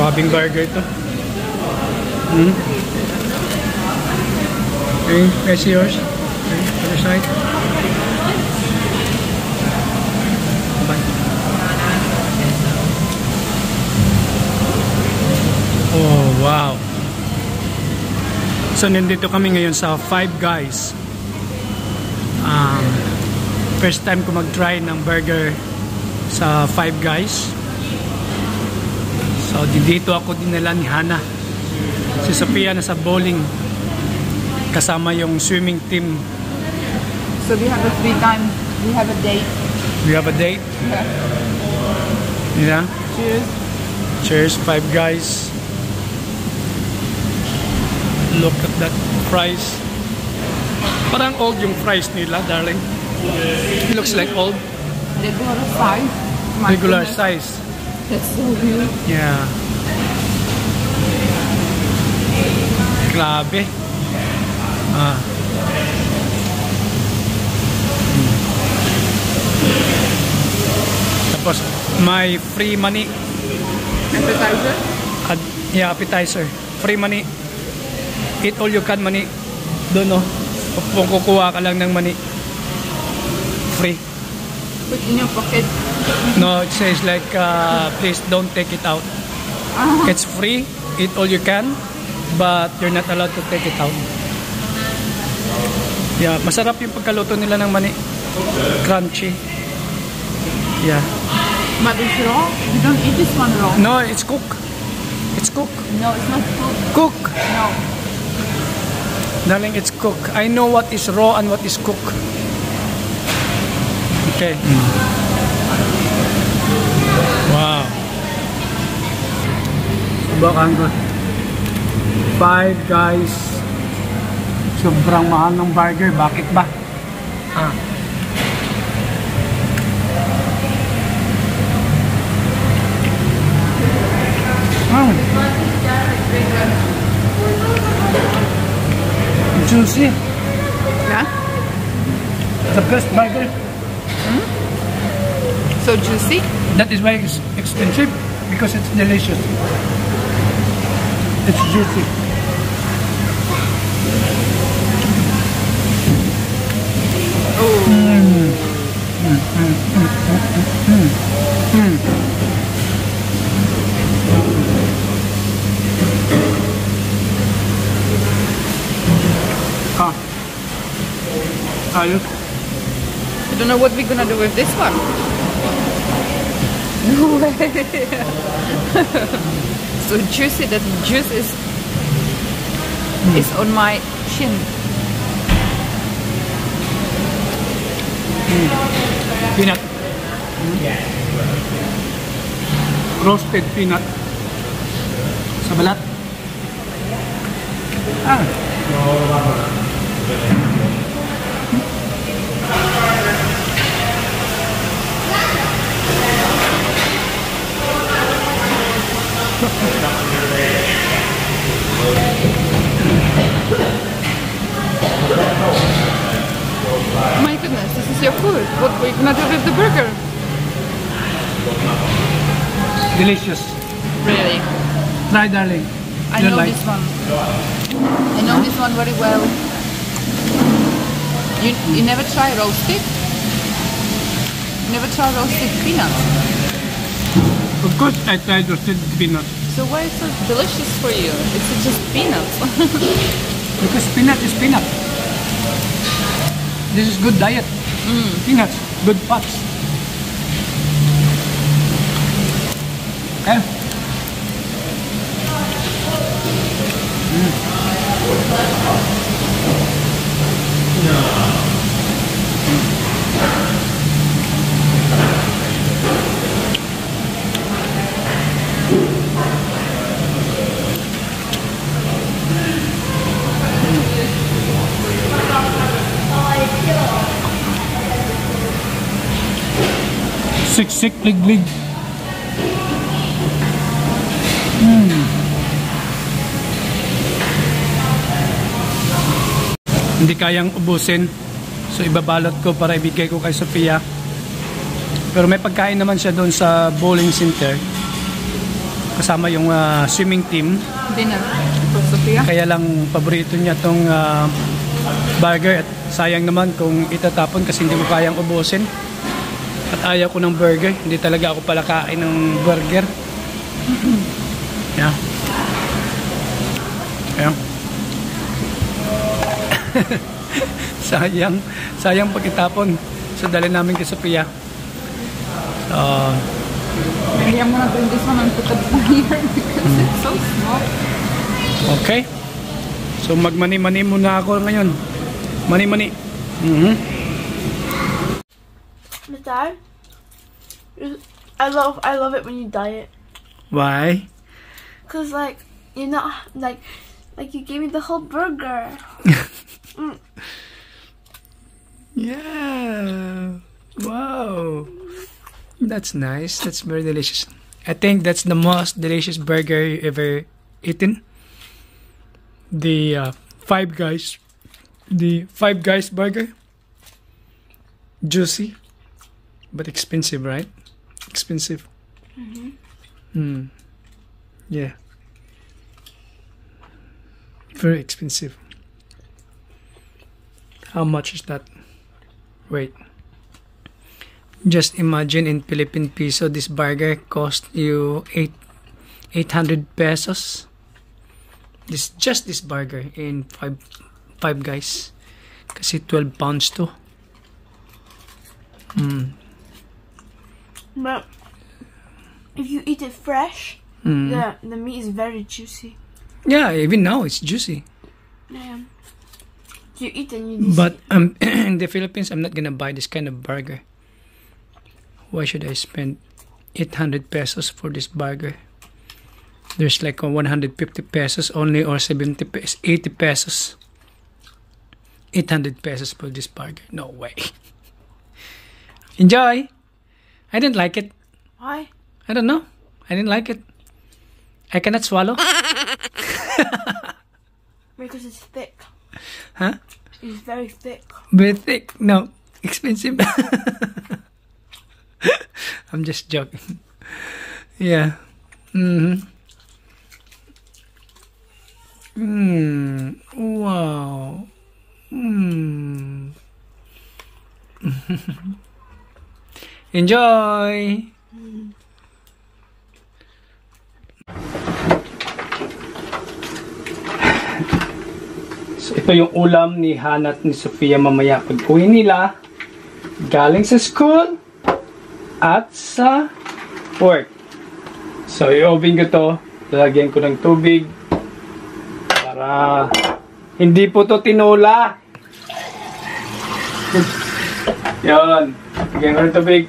Grabing burger ito. Okay, that's yours. Okay, other side. Bye. Oh, wow. So, nandito kami ngayon sa Five Guys. First time ko mag-try ng burger sa Five Guys. So, dito ako dinala ni Hana. Si Sophia nasa bowling. Kasama yung swimming team. So, we have a free time. We have a date. We have a date? Yeah. Cheers. Cheers, Five Guys. Look at that fries. Parang old yung fries nila, darling. It looks like old. Regular size. Regular size. That's so weird. Yeah. Grabe. Tapos, may free money. Appetizer? Yeah, appetizer. Free money. Eat all you can money. Doon, no? Kung kukuha ka lang ng money. Free. Put in your pocket. No, it says like, please don't take it out. It's free. Eat all you can. But you're not allowed to take it out. Yeah, masarap yung pagkaluto nila ng mani. Crunchy. Yeah. But it's raw? You don't eat this one raw? No, it's cooked. It's cooked. No, it's not cooked. Cook. No. Darling, it's cooked. I know what is raw and what is cooked. Okay. Wow. Subukan ko. Five Guys. Sobrang mahal ng burger. Bakit ba? Juicy. Yeah? The best burger. So juicy? That is why it's expensive. Because it's delicious. It's juicy. Ayos. I don't know what we're gonna do with this one. No way. So juicy that juice is on my chin. Peanut. Roasted peanut. Sa balat. My goodness, this is your food. What are you gonna do with the burger? Delicious. Really? Try, darling. I know this one. I know this one very well. You never try roasted? You never try roasted peanuts? Of course I tried roasted peanut. So why is it so delicious for you? It's just peanuts. Because peanut is peanut. This is good diet. Peanuts, good fats. Okay. Siksik, liglig. Hindi kayang ubusin. So ibabalot ko para ibigay ko kay Sophia. Pero may pagkain naman siya doon sa bowling center. kasama yung swimming team. Dinner for Sophia. Kaya lang paborito niya tong burger at sayang naman kung itatapon kasi hindi ko kayang ubusin. At ayaw ko ng burger. Hindi talaga ako palakain ng burger. Yeah. Yeah. sayang pag itapon. So dali namin kay Sophia. Maybe I'm gonna bring this one and put it here because it's so small. Okay. So magmani-mani muna ako ngayon. Mani-mani. Dad, I love it when you diet. Why? Cause like you're not like you gave me the whole burger. Yeah. Wow. That's nice. That's very delicious. I think that's the most delicious burger you ever eaten. The Five Guys. The Five Guys burger. Juicy. But expensive, right? Expensive. Yeah. Very expensive. How much is that? Wait. Just imagine in Philippine peso, this burger cost you 800 pesos. Just this burger in Five Guys. Kasi 12 pounds to. But if you eat it fresh, the meat is very juicy. Yeah, even now it's juicy. Yeah. You eat and you just But in the Philippines, I'm not gonna buy this kind of burger. Why should I spend 800 pesos for this burger? There's like a 150 pesos only or 70 pesos, 80 pesos. 800 pesos for this burger. No way. Enjoy. I didn't like it. why? I don't know. I didn't like it. I cannot swallow. Because it's thick. Huh? It's very thick. Very thick. No. Expensive. I'm just joking. Yeah. Wow. Enjoy. So ito yung ulam ni Hana at ni Sophia mamaya pag uwi nila galing sa school at sa work. So i-oven ko to, lalagyan ko ng tubig para hindi po to tinola. Yan, lagyan ko ng tubig.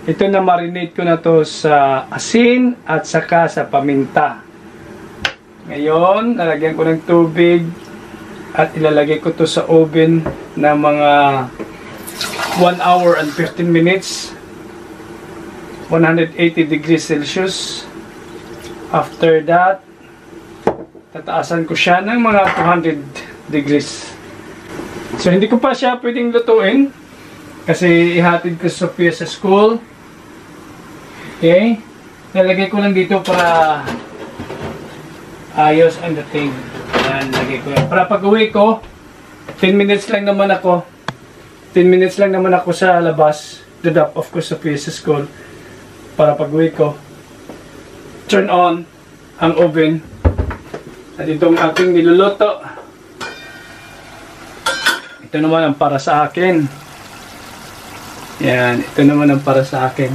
Ito na marinate ko na to sa asin at saka sa paminta. Ngayon, lalagyan ko ng tubig at ilalagay ko to sa oven na mga 1 hour and 15 minutes. 180 degrees Celsius. After that, tataasan ko siya ng mga 200 degrees. So, hindi ko pa siya pwedeng lutuin kasi ihatid ko sa Sophia sa school. Okay? Nalagay ko lang dito para ayos ang dating. Yan, lagay ko yan. Para pag-uwi ko, 10 minutes lang naman ako. 10 minutes lang naman ako sa labas. Drop off ko sa Sophia sa school. Para pag-uwi ko, turn on ang oven. At itong aking niluluto. Ito naman ang para sa akin. Yan, ito naman ang para sa akin.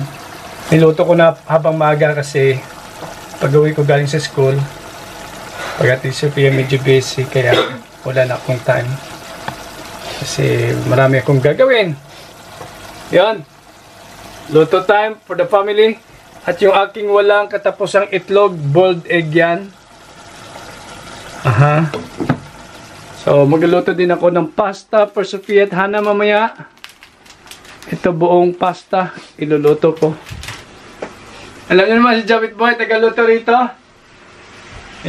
Niluto ko na habang maaga kasi pag-uwi ko galing sa school, pagdating sa Sophia medyo busy kaya wala na akong time. Kasi marami akong gagawin. Yan. Luto time for the family. At yung aking walang katapusang itlog, boiled egg yan. Aha. So, magluluto din ako ng pasta for Sophia at Hana mamaya. Ito buong pasta, iluluto ko. Alam niyo naman si Javit Boy, tagaluto rito.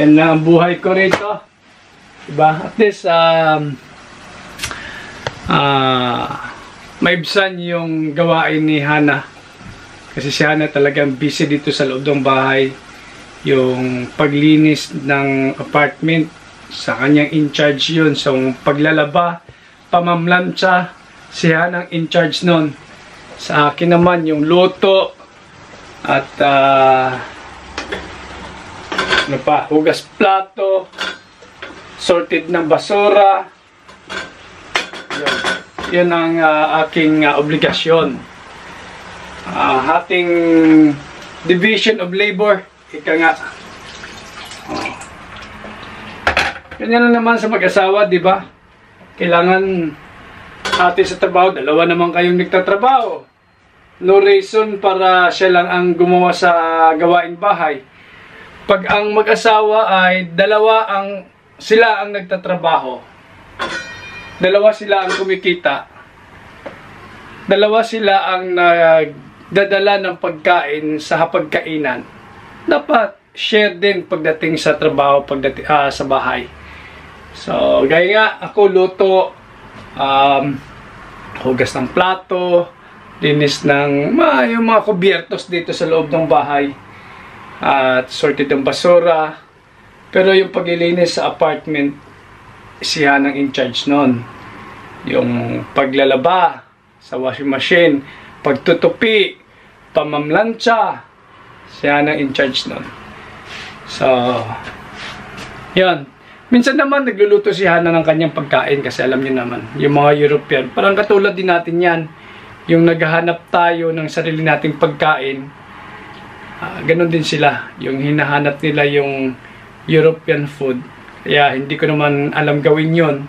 Yan lang ang buhay ko rito. Diba? At least, maibsan yung gawain ni Hana. Kasi si Hana talagang busy dito sa loob ng bahay. yung paglinis ng apartment. Sa kanyang in-charge yun. So, paglalaba, pamamlansya, siya ang in-charge nun. Sa akin naman, yung luto, at ano pa, hugas plato, sorted ng basura. Yun ang aking obligasyon. Ating division of labor, ika nga. Ganyan lang naman sa mag-asawa, di ba? Kailangan ate sa trabaho, dalawa naman kayong nagtatrabaho. No reason para siya lang ang gumawa sa gawaing bahay. Pag ang mag-asawa ay sila ang nagtatrabaho, dalawa sila ang kumikita, dalawa sila ang nagdadala ng pagkain sa hapagkainan, dapat share din pagdating sa trabaho, pagdating sa bahay. So, gaya nga, ako luto, hugas ng plato, linis ng yung mga kubiertos dito sa loob ng bahay, at sorted ng basura. Pero yung paglilinis sa apartment, siya nang in charge nun. Yung paglalaba sa washing machine, pagtutupi, pamamlansya, siya nang in charge nun. So, yan. Minsan naman nagluluto si Hana ng kanyang pagkain kasi alam niyo naman, yung mga European, parang katulad din natin yan. Yung naghahanap tayo ng sarili nating pagkain, ganun din sila. Yung hinahanap nila yung European food. Kaya hindi ko naman alam gawin yon.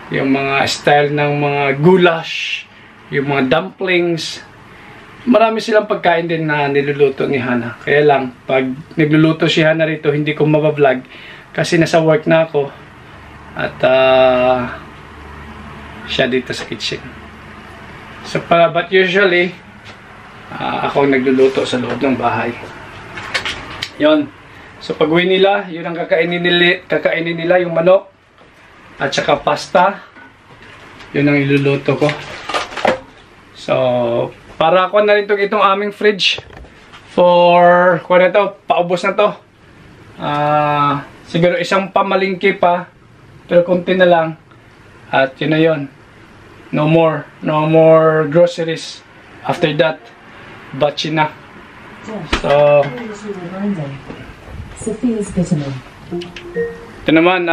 Yung mga style ng mga goulash, yung mga dumplings. Marami silang pagkain din na niluluto ni Hana. Kaya lang, pag nagluluto si Hana rito, hindi ko mabablog kasi nasa work na ako. At siya dito sa kitchen. So, but usually, ako ang nagluluto sa loob ng bahay. Yon. So, pag uwi nila, yun ang kakainin nila yung manok at saka pasta. Yun ang iluluto ko. So, para ako na rin itong aming fridge for, kung na ito, paubos na to. Siguro isang pamalingki pa, pero konti na lang. At yun na yun. No more groceries. After that, batch na. So, ito naman,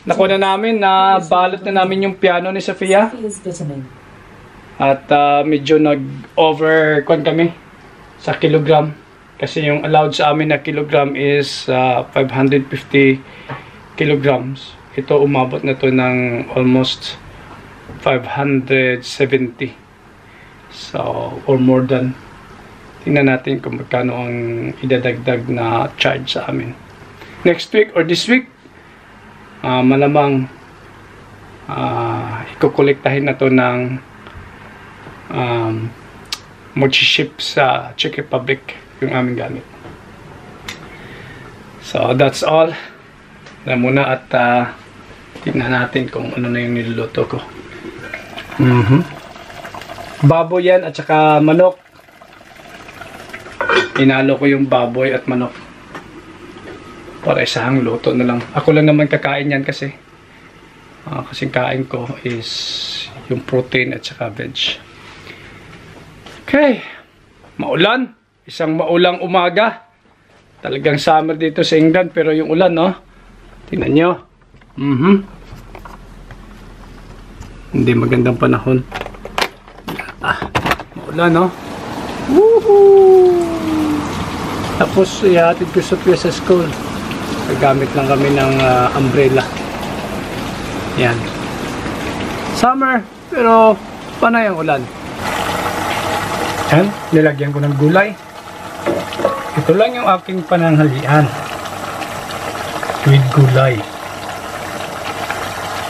nakuha na namin, balot na namin yung piano ni Sophia. At medyo nag-over kami sa kilogram. Kasi yung allowed sa amin na kilogram is 550 kilograms. Ito umabot na to ng almost 570. So, or more than. Tingnan natin kung magkano ang idadagdag na charge sa amin. Next week or this week, malamang ikukolektahin na to ng mag-ship sa Czech Republic yung aming gamit. So, that's all. Na muna at tingnan natin kung ano na yung niluluto ko. Baboy yan at saka manok. Inalo ko yung baboy at manok para isahang luto na lang. Ako lang naman kakain yan kasi kasing kain ko is yung protein at saka veg. Okay, maulan. Isang maulang umaga. Talagang summer dito sa England pero yung ulan, no? Tingnan nyo. Hindi magandang panahon. Maulan, no? Woohoo! Tapos ihatid ko Sophia sa school. Nagamit lang kami ng umbrella. Yan. Summer, pero panay ang ulan. Yan, nilagyan ko ng gulay. Ito lang yung aking pananghalian. With gulay.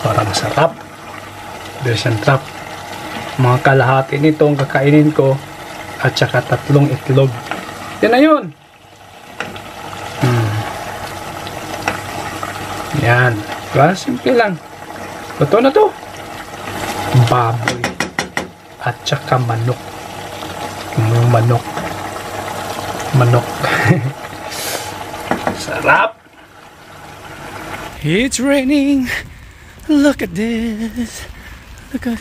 Para masarap. Very sarap. Mga kalahati nito ang kakainin ko. At saka 3 itlog. Yan na yun. Yan. Diba? Simple lang. Totoo na to. Baboy. At saka manok. Manok. Sarap! It's raining! Look at this! Look at...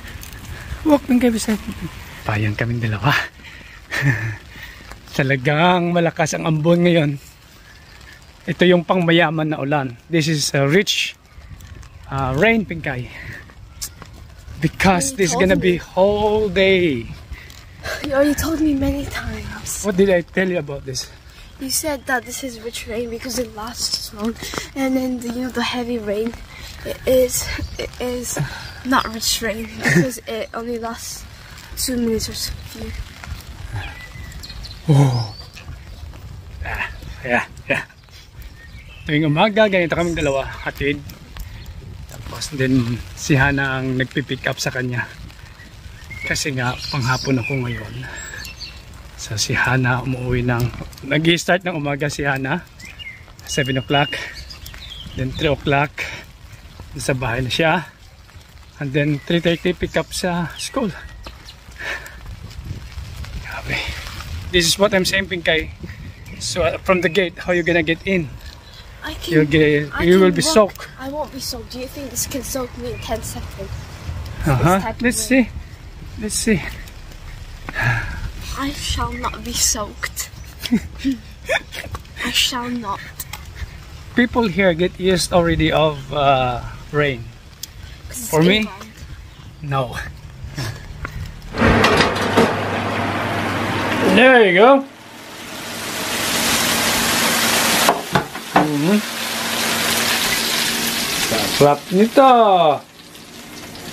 Walk ng kayo beside me. Payan kaming dalawa. Talagang malakas ang ambon ngayon. Ito yung pangmayaman na ulan. This is a rich rain, Pinkay. Because this is gonna be whole day. You already told me many times. What did I tell you about this? You said that this is rich rain because it lasts long, and then the heavy rain is not rich rain because it only lasts 2 minutes or something. Oh. Yeah. Tuwing umaga, ganito kaming dalawa, hatid. Tapos din si Hana ang nagpipick up sa kanya. Kasi nga, panghapon ako ngayon. So si Hana umuwi nag-i-start ng umaga si Hana. 7 o'clock. Then 3 o'clock. Sa bahay na siya. And then 3:30 pick up sa school. Grabe. This is what I'm saying, Pinkay. So from the gate, how you gonna get in? You will be soaked. I won't be soaked. Do you think this can soak me in 10 seconds? Let's see. I shall not be soaked. I shall not. People here get used already of rain. For me, no. There you go. Sarap nito.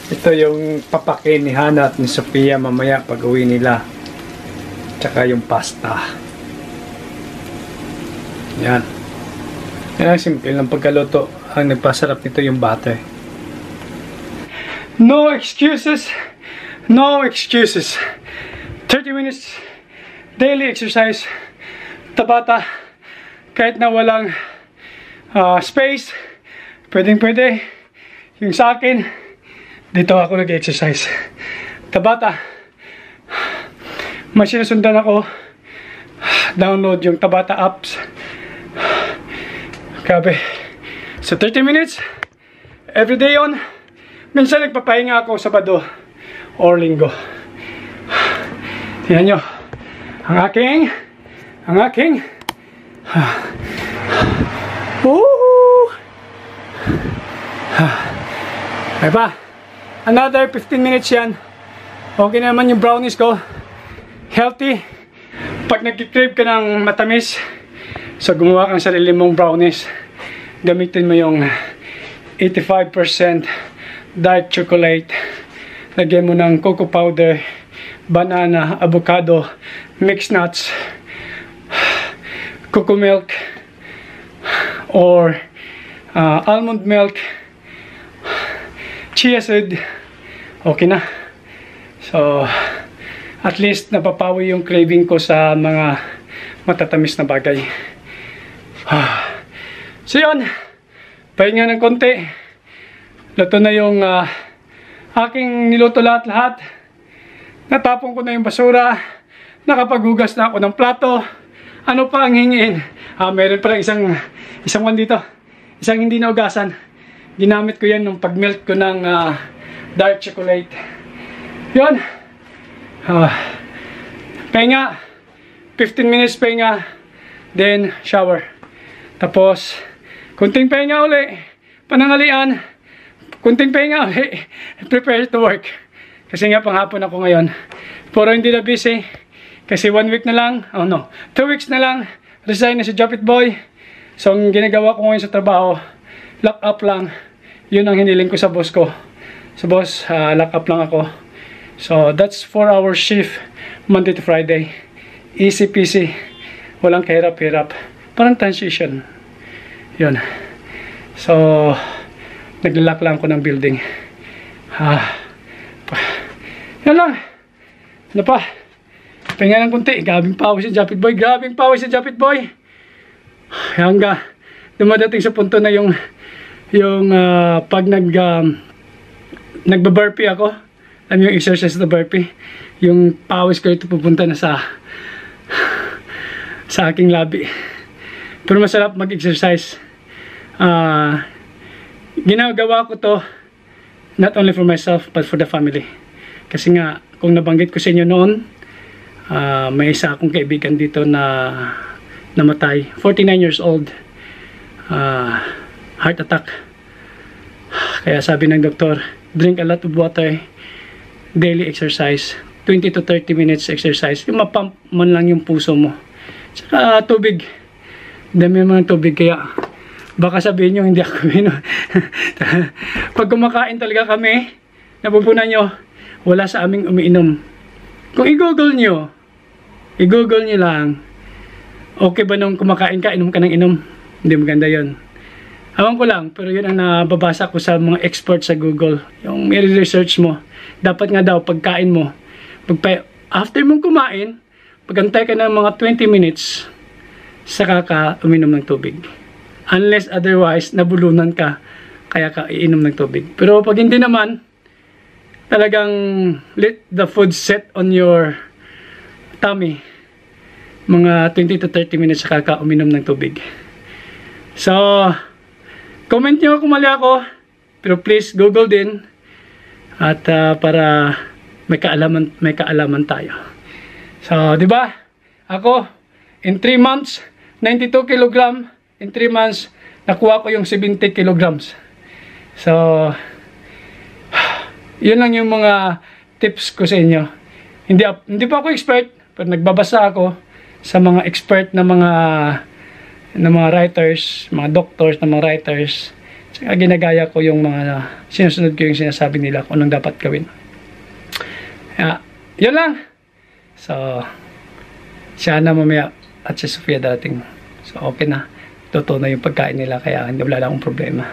Ito yung papakain ni Hana at ni Sophia mamaya pag uwi nila. Tsaka yung pasta. Yan. Yan ang simple ng pagkaluto. Ang nagpasarap nito yung butter. No excuses. No excuses. 30 minutes daily exercise. Tabata. Kahit na walang space. Pwede. Yung sa akin, dito ako nag-exercise. Tabata. May sinusundan ako. Download yung Tabata apps. Grabe. So 30 minutes. Every day on. Minsan nagpapahinga ako Sabado or Linggo. Tingnan nyo. Ang aking woo! Ay pa. Another 15 minutes yan. Okay na naman yung brownies ko. Healthy. Pag nag-crave ka ng matamis, so gumawa kang sarili mong brownies. Gamitin mo yung 85% dark chocolate. Lagyan mo ng cocoa powder, banana, avocado, mixed nuts, cocoa milk, or almond milk, chia seed. Okay na. So at least napapawi yung craving ko sa mga matatamis na bagay. So yun, pahinga ng konti. Luto na yung aking niluto lahat. Natapon ko na yung basura. Nakapaghugas na ako ng plato. Ano pa ang hingin? Meron pala isang one dito. Isang hindi na ugasan. Ginamit ko yan nung pag-melt ko ng dark chocolate. Yun. Pahinga. 15 minutes pahinga. Then shower. Tapos kunting pahinga uli. Panangalian. Kunting pahinga uli. Prepare to work. Kasi nga panghapon ako ngayon. Pero hindi na busy. Kasi 1 week na lang. 2 weeks na lang. Resign na si Japit Boy. So ang ginagawa ko ngayon sa trabaho, lock up lang. Yun ang hiniling ko sa boss ko. So boss, lock up lang ako. So that's 4-hour shift, Monday to Friday. Easy peasy. Walang kahirap-hirap. Parang transition. Yun. So naglalak lang ko ng building. Yan lang. Ano pa? Pahinga ng kunti. Grabing pawis si Japit Boy. Hanggang dumadating sa punto na yung pag nagba-burpee ako. Alam yung exercise na burpee. Yung pawis ko ito pupunta na sa aking labi. Pero masarap mag-exercise. Ginagawa ko to not only for myself but for the family. Kasi nga, kung nabanggit ko sa inyo noon, may isa akong kaibigan dito na namatay. 49 years old. Heart attack. Kaya sabi ng doktor, drink a lot of water, daily exercise, 20 to 30 minutes exercise. Yung mapump man lang yung puso mo. Saka tubig. Dami mo ng tubig, kaya baka sabihin nyo hindi ako minom. Pag kumakain talaga kami, napupunan nyo, wala sa aming umiinom. Kung i-google nyo lang, okay ba nung kumakain ka, inom ka ng inom? Hindi maganda yon. Awan ko lang, pero yun ang nababasa ko sa mga experts sa Google. Yung may research mo, dapat nga daw pagkain mo, after mong kumain, pagantay ka ng mga 20 minutes, saka ka uminom ng tubig. Unless otherwise, nabulunan ka, kaya ka iinom ng tubig. Pero pag hindi naman, talagang let the food set on your tummy. Mga 20 to 30 minutes saka ka uminom ng tubig. So, comment nyo kung mali ako. Pero please, Google din. At para may kaalaman tayo. So, di ba? Ako, in 3 months, 92 kilogram. In 3 months, nakuha ko yung 70 kilograms. So, yun lang yung mga tips ko sa inyo. Hindi pa ako expert, pero nagbabasa ako sa mga expert na mga writers, mga doctors, na mga writers. Saka ginagaya ko yung mga sinusunod ko yung sinasabi nila kung anong dapat gawin. Yun lang. So, siya na mamaya at si Sofia darating. So, okay na. Totoo na yung pagkain nila, kaya wala lang akong problema.